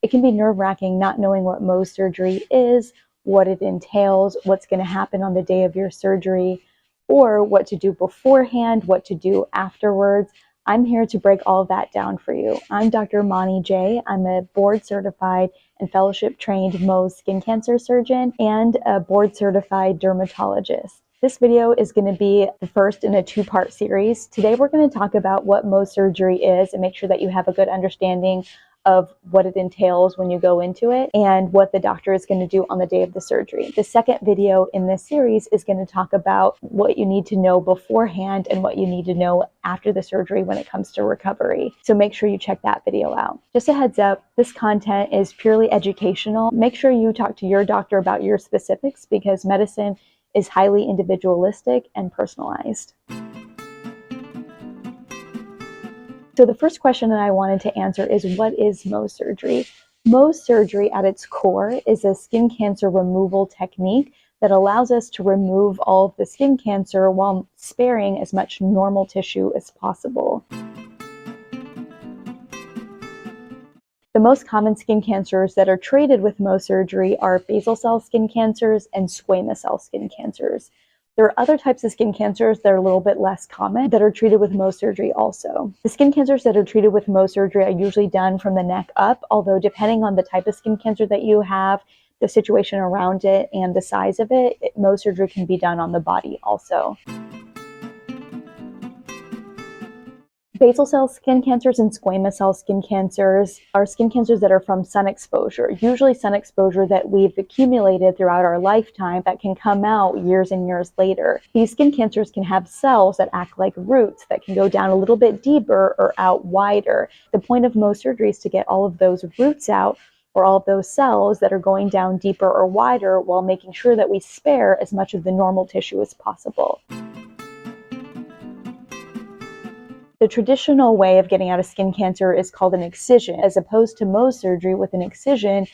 It can be nerve-wracking not knowing what Mohs surgery is, what it entails, what's going to happen on the day of your surgery, or what to do beforehand, what to do afterwards. I'm here to break all of that down for you. I'm Dr. Jaye. I'm a board-certified and fellowship-trained Mohs skin cancer surgeon and a board-certified dermatologist. This video is going to be the first in a two-part series. Today we're going to talk about what Mohs surgery is and make sure that you have a good understanding of what it entails when you go into it and what the doctor is going to do on the day of the surgery. The second video in this series is going to talk about what you need to know beforehand and what you need to know after the surgery when it comes to recovery. So make sure you check that video out. Just a heads up, this content is purely educational. Make sure you talk to your doctor about your specifics because medicine is highly individualistic and personalized. So the first question that I wanted to answer is, what is Mohs surgery? Mohs surgery at its core is a skin cancer removal technique that allows us to remove all of the skin cancer while sparing as much normal tissue as possible. The most common skin cancers that are treated with Mohs surgery are basal cell skin cancers and squamous cell skin cancers. There are other types of skin cancers that are a little bit less common that are treated with Mohs surgery also. The skin cancers that are treated with Mohs surgery are usually done from the neck up, although depending on the type of skin cancer that you have, the situation around it, and the size of it, Mohs surgery can be done on the body also. Basal cell skin cancers and squamous cell skin cancers are skin cancers that are from sun exposure, usually sun exposure that we've accumulated throughout our lifetime that can come out years and years later. These skin cancers can have cells that act like roots that can go down a little bit deeper or out wider. The point of Mohs surgery is to get all of those roots out or all of those cells that are going down deeper or wider while making sure that we spare as much of the normal tissue as possible. The traditional way of getting out of skin cancer is called an excision. As opposed to Mohs surgery, with an excision,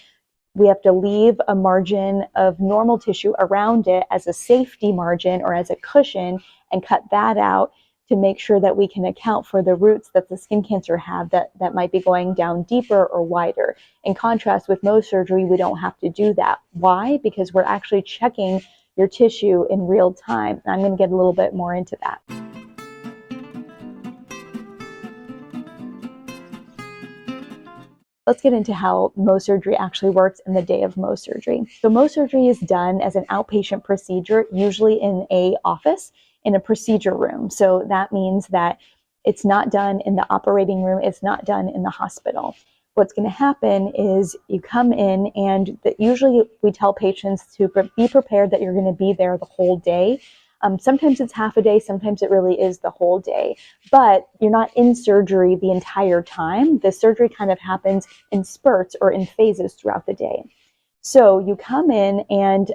we have to leave a margin of normal tissue around it as a safety margin or as a cushion and cut that out to make sure that we can account for the roots that the skin cancer have that might be going down deeper or wider. In contrast with Mohs surgery, we don't have to do that. Why? Because we're actually checking your tissue in real time. And I'm going to get a little bit more into that. Let's get into how Mohs surgery actually works in the day of Mohs surgery. So Mohs surgery is done as an outpatient procedure, usually in an office, in a procedure room. So that means that it's not done in the operating room, it's not done in the hospital. What's going to happen is you come in and usually we tell patients to be prepared that you're going to be there the whole day. Sometimes it's half a day, sometimes it really is the whole day, but you're not in surgery the entire time. The surgery kind of happens in spurts or in phases throughout the day. So you come in and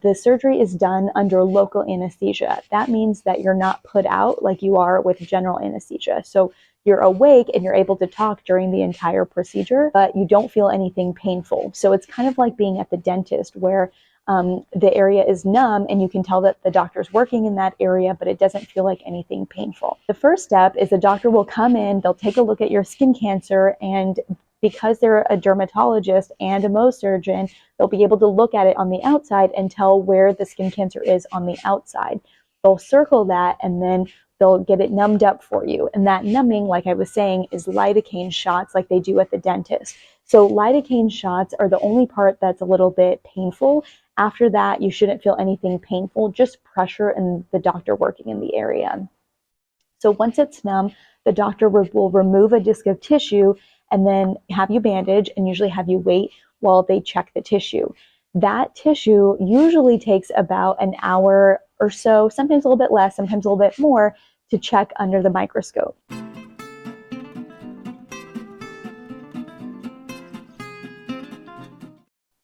the surgery is done under local anesthesia. That means that you're not put out like you are with general anesthesia. So you're awake and you're able to talk during the entire procedure, but you don't feel anything painful. So it's kind of like being at the dentist where the area is numb and you can tell that the doctor's working in that area, but it doesn't feel like anything painful. The first step is the doctor will come in, they'll take a look at your skin cancer, and because they're a dermatologist and a Mohs surgeon, they'll be able to look at it on the outside and tell where the skin cancer is on the outside. They'll circle that and then they'll get it numbed up for you. And that numbing, like I was saying, is lidocaine shots like they do at the dentist. So lidocaine shots are the only part that's a little bit painful. After that, you shouldn't feel anything painful, just pressure and the doctor working in the area. So once it's numb, the doctor will remove a disc of tissue and then have you bandage and usually have you wait while they check the tissue. That tissue usually takes about an hour or so, sometimes a little bit less, sometimes a little bit more, to check under the microscope.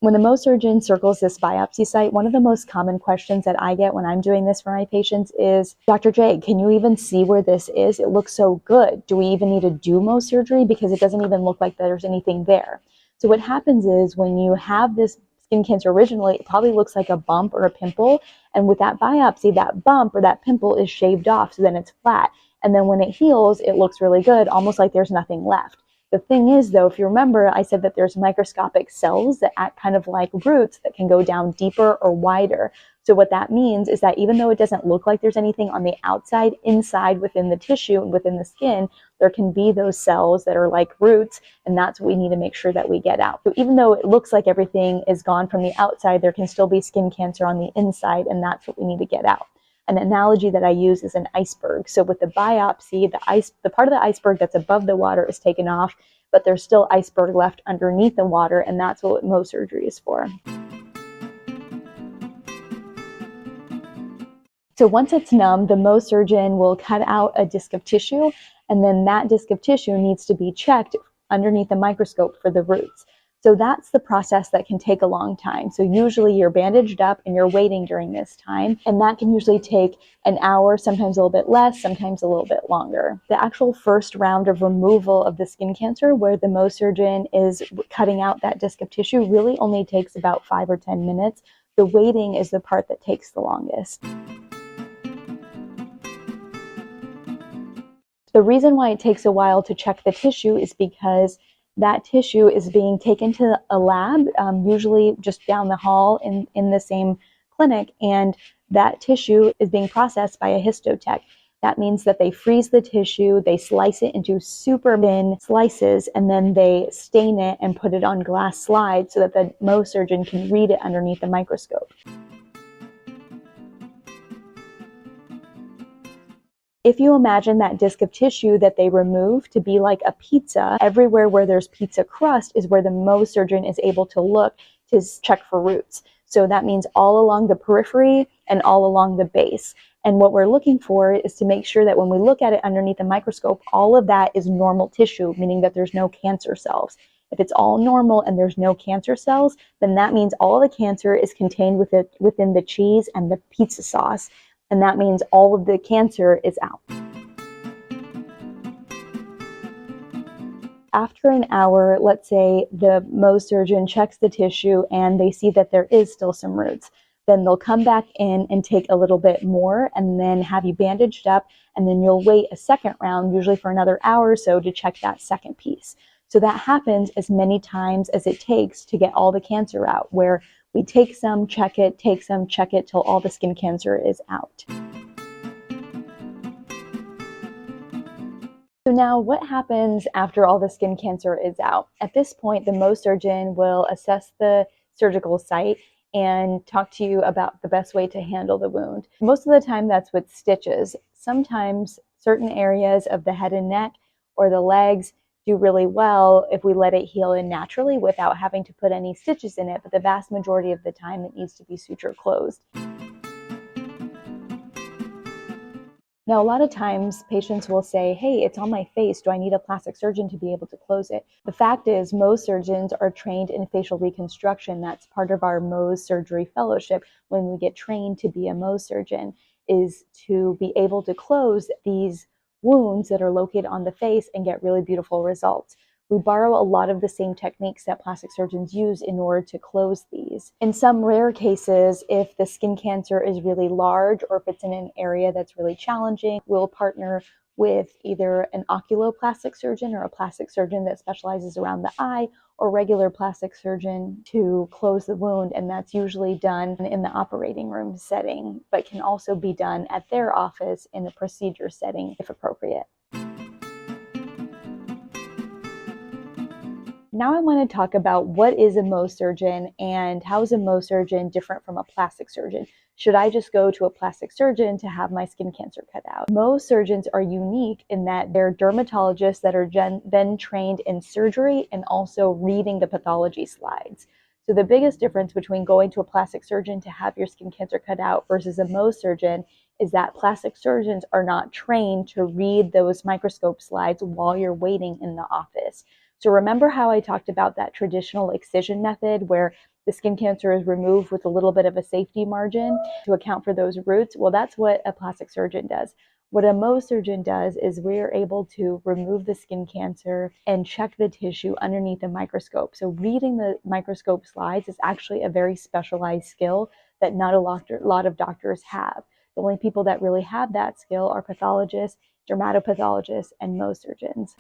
When the Mohs surgeon circles this biopsy site, one of the most common questions that I get when I'm doing this for my patients is, Dr. Jaye, can you even see where this is? It looks so good. Do we even need to do Mohs surgery? Because it doesn't even look like there's anything there. So what happens is when you have this skin cancer originally, it probably looks like a bump or a pimple. And with that biopsy, that bump or that pimple is shaved off, so then it's flat. And then when it heals, it looks really good, almost like there's nothing left. The thing is, though, if you remember, I said that there's microscopic cells that act kind of like roots that can go down deeper or wider. So what that means is that even though it doesn't look like there's anything on the outside, inside within the tissue and within the skin, there can be those cells that are like roots, and that's what we need to make sure that we get out. So even though it looks like everything is gone from the outside, there can still be skin cancer on the inside, and that's what we need to get out. An analogy that I use is an iceberg. So with the biopsy, the part of the iceberg that's above the water is taken off, but there's still iceberg left underneath the water, and that's what Mohs surgery is for. So once it's numb, the Mohs surgeon will cut out a disc of tissue, and then that disc of tissue needs to be checked underneath a microscope for the roots. So that's the process that can take a long time. So usually you're bandaged up and you're waiting during this time, and that can usually take an hour, sometimes a little bit less, sometimes a little bit longer. The actual first round of removal of the skin cancer, where the Mohs surgeon is cutting out that disc of tissue, really only takes about 5 or 10 minutes. The waiting is the part that takes the longest. The reason why it takes a while to check the tissue is because that tissue is being taken to a lab, usually just down the hall in the same clinic, and that tissue is being processed by a histotech. That means that they freeze the tissue, they slice it into super thin slices, and then they stain it and put it on glass slides so that the Mohs surgeon can read it underneath the microscope. If you imagine that disc of tissue that they remove to be like a pizza, everywhere where there's pizza crust is where the Mohs surgeon is able to look to check for roots. So that means all along the periphery and all along the base. And what we're looking for is to make sure that when we look at it underneath the microscope, all of that is normal tissue, meaning that there's no cancer cells. If it's all normal and there's no cancer cells, then that means all the cancer is contained within the cheese and the pizza sauce. And that means all of the cancer is out. After an hour, let's say the Mohs surgeon checks the tissue and they see that there is still some roots. Then they'll come back in and take a little bit more and then have you bandaged up, and then you'll wait a second round, usually for another hour or so, to check that second piece. So that happens as many times as it takes to get all the cancer out, where we take some, check it, take some, check it, till all the skin cancer is out. So now what happens after all the skin cancer is out? At this point, the Mohs surgeon will assess the surgical site and talk to you about the best way to handle the wound. Most of the time that's with stitches. Sometimes certain areas of the head and neck or the legs do really well if we let it heal in naturally without having to put any stitches in it, but the vast majority of the time it needs to be suture closed. Now, a lot of times patients will say, hey, it's on my face. Do I need a plastic surgeon to be able to close it? The fact is, most surgeons are trained in facial reconstruction. That's part of our Mohs surgery fellowship when we get trained to be a Mohs surgeon, is to be able to close these wounds that are located on the face and get really beautiful results. We borrow a lot of the same techniques that plastic surgeons use in order to close these. In some rare cases, if the skin cancer is really large or if it's in an area that's really challenging, we'll partner with either an oculoplastic surgeon or a plastic surgeon that specializes around the eye, or regular plastic surgeon to close the wound, and that's usually done in the operating room setting, but can also be done at their office in a procedure setting if appropriate. Now I want to talk about what is a Mohs surgeon and how is a Mohs surgeon different from a plastic surgeon. Should I just go to a plastic surgeon to have my skin cancer cut out? Mohs surgeons are unique in that they're dermatologists that are then trained in surgery and also reading the pathology slides. So the biggest difference between going to a plastic surgeon to have your skin cancer cut out versus a Mohs surgeon is that plastic surgeons are not trained to read those microscope slides while you're waiting in the office. So remember how I talked about that traditional excision method where the skin cancer is removed with a little bit of a safety margin to account for those roots? Well, that's what a plastic surgeon does. What a Mohs surgeon does is we're able to remove the skin cancer and check the tissue underneath a microscope. So reading the microscope slides is actually a very specialized skill that not a lot of doctors have. The only people that really have that skill are pathologists, dermatopathologists, and Mohs surgeons.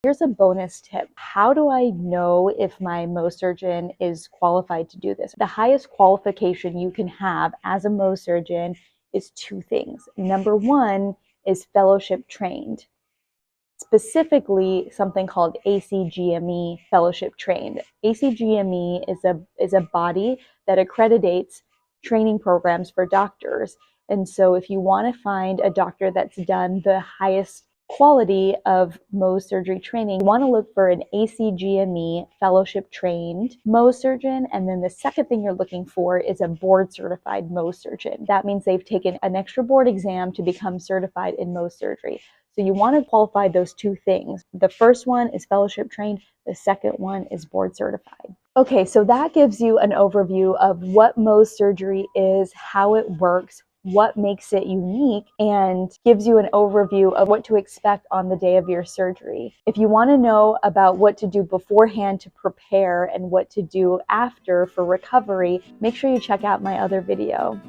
Here's a bonus tip. How do I know if my Mohs surgeon is qualified to do this? The highest qualification you can have as a Mohs surgeon is two things. Number one is fellowship trained, specifically something called ACGME fellowship trained. ACGME is a body that accreditates training programs for doctors. And so if you want to find a doctor that's done the highest quality of Mohs surgery training, you want to look for an ACGME fellowship trained Mohs surgeon. And then the second thing you're looking for is a board certified Mohs surgeon. That means they've taken an extra board exam to become certified in Mohs surgery. So you want to qualify those two things. The first one is fellowship trained. The second one is board certified. Okay, so that gives you an overview of what Mohs surgery is, how it works, what makes it unique, and gives you an overview of what to expect on the day of your surgery. If you want to know about what to do beforehand to prepare and what to do after for recovery, make sure you check out my other video.